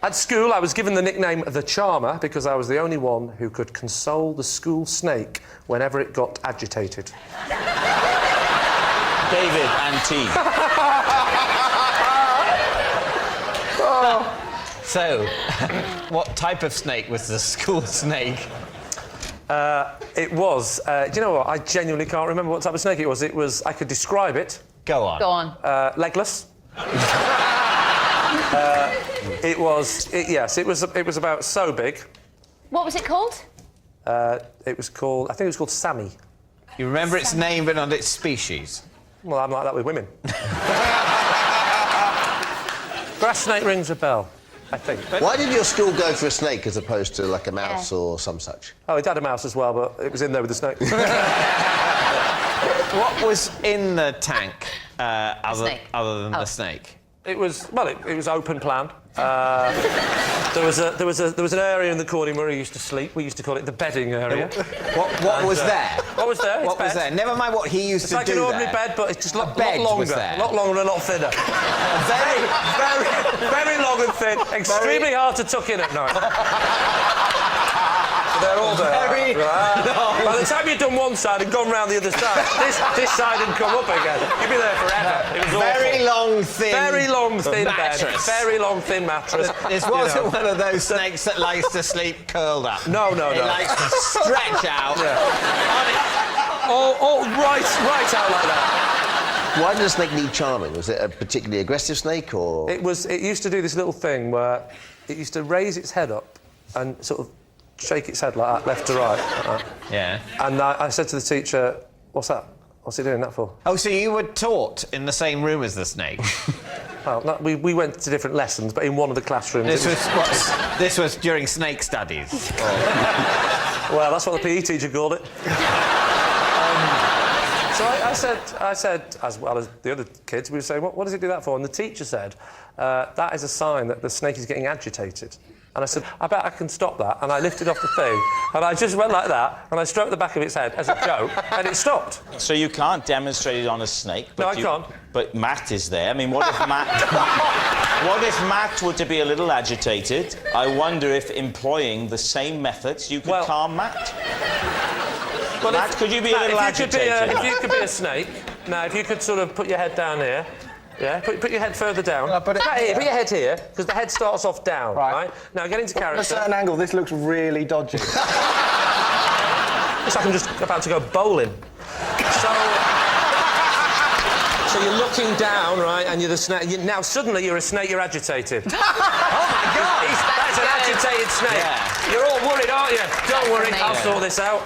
At school, I was given the nickname the Charmer because I was the only one who could console the school snake whenever it got agitated. David and T. So, what type of snake was the school snake? It was... do you know what? I genuinely can't remember what type of snake it was. It was... I could describe it. Go on. Go on. Legless. It was... yes, it was about so big. What was it called? It was called... I think it was called Sammy. You remember its name but not its species? Well, I'm like that with women. Grass snake rings a bell, I think. Why did your school go for a snake as opposed to, like, a mouse or some such? Oh, it had a mouse as well, but it was in there with the snake. What was in the tank other than the snake? It was... Well, it was open plan. There was an area in the corner where he used to sleep. We used to call it the bedding area. What was there? What was there? What was there? Never mind what he used to do. It's like an ordinary bed, but it's just a lot bed longer. was there. A lot longer and a lot thinner. very long and thin. Extremely hard to tuck in at night. So they're all there. By the time you'd done one side and gone round the other side, this side had come up again. You'd be there forever. It was very awful. long, thin. Very long, thin mattress. bed. Very long, thin mattress. This wasn't one of those snakes that likes to sleep curled up. No. It likes to stretch out. Right out like that. Why did a snake need charming? Was it a particularly aggressive snake, or...? It used to do this little thing where it used to raise its head up and sort of shake its head like that, left to right. Like that. Yeah. And I said to the teacher, what's that? What's he doing that for? Oh, so you were taught in the same room as the snake? Well, no, we went to different lessons, but in one of the classrooms... This was during snake studies? Well, that's what the PE teacher called it. So I said, as well as the other kids, we were saying, what does it do that for? And the teacher said, that is a sign that the snake is getting agitated. And I said, I bet I can stop that. And I lifted off the thing, and I just went like that, and I stroked the back of its head as a joke, and it stopped. So you can't demonstrate it on a snake? No, I can't. But Matt is there. I mean, what if Matt... What if Matt were to be a little agitated? I wonder if employing the same methods you could calm Matt? Well, Matt, could you be a little agitated? If you could be a snake, now, if you could sort of put your head down here, yeah, put your head further down. Put your head here, because the head starts off down, right? Now, get into character. At a certain angle, this looks really dodgy. It's like I'm just about to go bowling. So you're looking down, right, and you're the snake. Now, suddenly, you're a snake, you're agitated. Oh, my God! That's an agitated snake. Yeah. You're all worried, aren't you? Don't worry, I'll sort this out.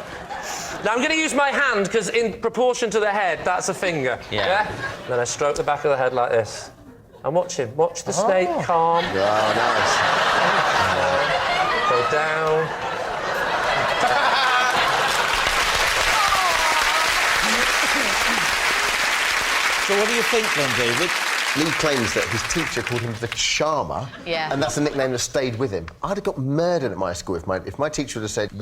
Now, I'm going to use my hand, because in proportion to the head, that's a finger. Yeah? Then I stroke the back of the head like this. And watch him. Watch the snake calm. Oh, nice. Go down. So what do you think, then, David? Lee claims that his teacher called him the Charmer, and that's a nickname that stayed with him. I'd have got murdered at my school if my teacher would have said,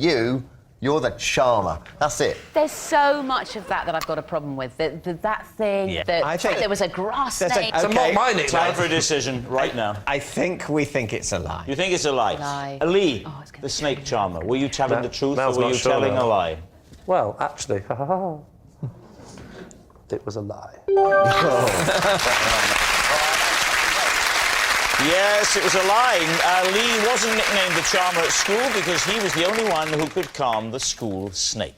you're the Charmer. That's it. There's so much of that I've got a problem with. That thing, I think there was a grass snake. Okay. Time for a decision right now. I think we think it's a lie. You think it's a lie? Lee, the snake charmer, were you telling the truth or were you telling a lie? Well, actually, it was a lie. Yes, it was a lie. Lee wasn't nicknamed the charmer at school because he was the only one who could calm the school snake.